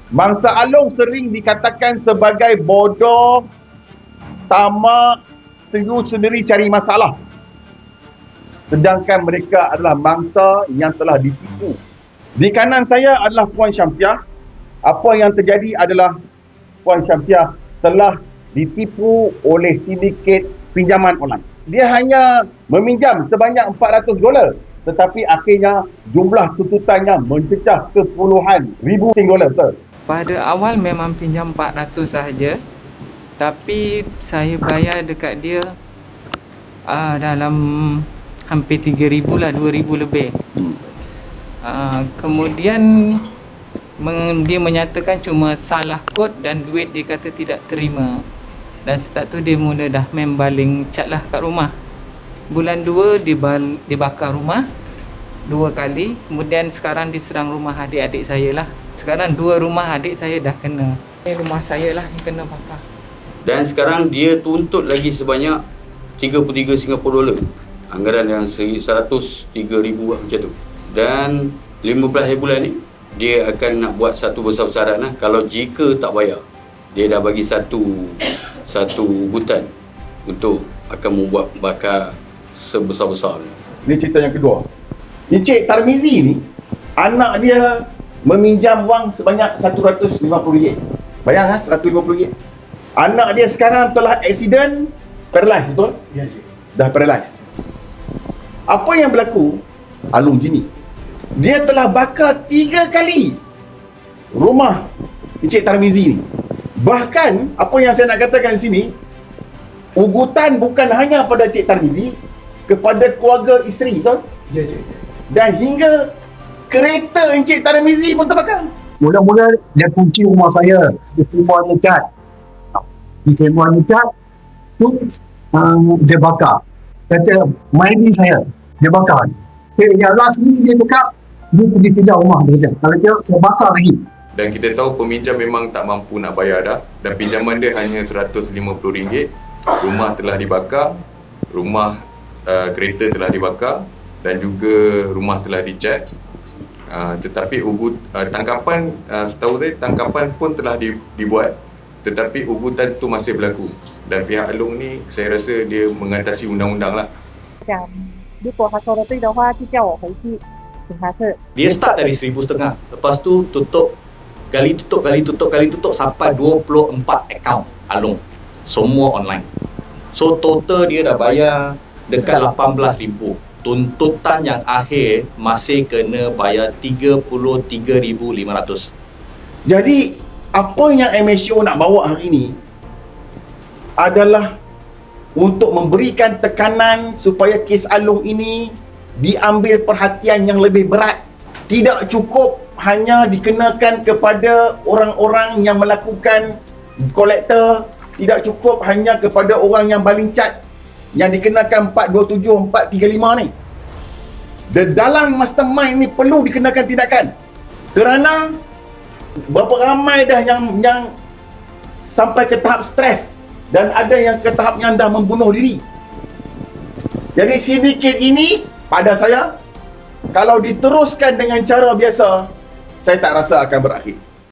Mangsa Along sering dikatakan sebagai bodoh, tamak, sendiri cari masalah. Sedangkan mereka adalah mangsa yang telah ditipu. Di kanan saya adalah Puan Syamsiah. Apa yang terjadi adalah Puan Syamsiah telah ditipu oleh sindiket pinjaman online. Dia hanya meminjam sebanyak $400, tetapi akhirnya jumlah tuntutannya mencecah ke puluhan ribu dolar. Betul? Pada awal memang pinjam 400 sahaja, tapi saya bayar dekat dia dalam hampir 3,000 lah, 2,000 lebih. Kemudian dia menyatakan cuma salah kod dan duit dia kata tidak terima. Dan start tu dia mula dah membaling cat lah kat rumah. Bulan 2 dia bakar rumah 2 kali. Kemudian sekarang diserang rumah adik-adik saya lah. Sekarang 2 rumah adik saya dah kena. Rumah saya lah yang kena bakar. Dan sekarang dia tuntut lagi sebanyak 33 Singapura dolar. Anggaran yang 103,000 lah macam tu. Dan 15 hari bulan ni dia akan nak buat satu besar-besaran lah. Kalau jika tak bayar, dia dah bagi satu ugutan untuk akan membuat bakar sebesar-besar. Ini cerita yang kedua. Encik Tarmizi ni, anak dia meminjam wang sebanyak RM150. Bayang RM150. Anak dia sekarang telah aksiden, paralyzed, betul? Ya, Cik. Dah paralyzed. Apa yang berlaku? Alung Jini, dia telah bakar 3 kali rumah Encik Tarmizi ni. Bahkan apa yang saya nak katakan di sini, ugutan bukan hanya pada Encik Tarmizi, kepada keluarga isteri, betul? Ya, Cik. Dan hingga kereta Encik Tarmizi pun terbakar. Mula-mula dia kunci rumah saya. Dia terima dekat. Dia terima dekat. Tu dia bakar. Kata main ni saya. Dia bakar. Yang last ni dia cakap dia pergi pindah rumah dia. Kalau dia saya bakar lagi. Dan kita tahu peminjam memang tak mampu nak bayar dah. Dan pinjaman dia hanya RM150. Rumah telah dibakar. Rumah kereta telah dibakar. Dan juga rumah telah dicat. Tetapi tangkapan, setahu saya tangkapan pun telah dibuat. Tetapi ugutan tu masih berlaku. Dan pihak Along ni saya rasa dia mengatasi undang-undang lah. 如果他说的对的话，就叫我回去警察室。 Dia start dari 1,500. Lepas tu tutup sampai 24 akaun Along. Semua online. So total dia dah bayar dekat 18,000. Tuntutan yang akhir masih kena bayar 33,500. Jadi apa yang MSO nak bawa hari ini adalah untuk memberikan tekanan supaya kes Along ini diambil perhatian yang lebih berat. Tidak cukup hanya dikenakan kepada orang-orang yang melakukan kolektor, tidak cukup hanya kepada orang yang baling cat yang dikenakan 427, 435 ni. Dalam mastermind ni perlu dikenakan tindakan. Kerana berapa ramai dah yang sampai ke tahap stres dan ada yang ke tahap yang dah membunuh diri. Jadi sindiket ini pada saya, kalau diteruskan dengan cara biasa, saya tak rasa akan berakhir.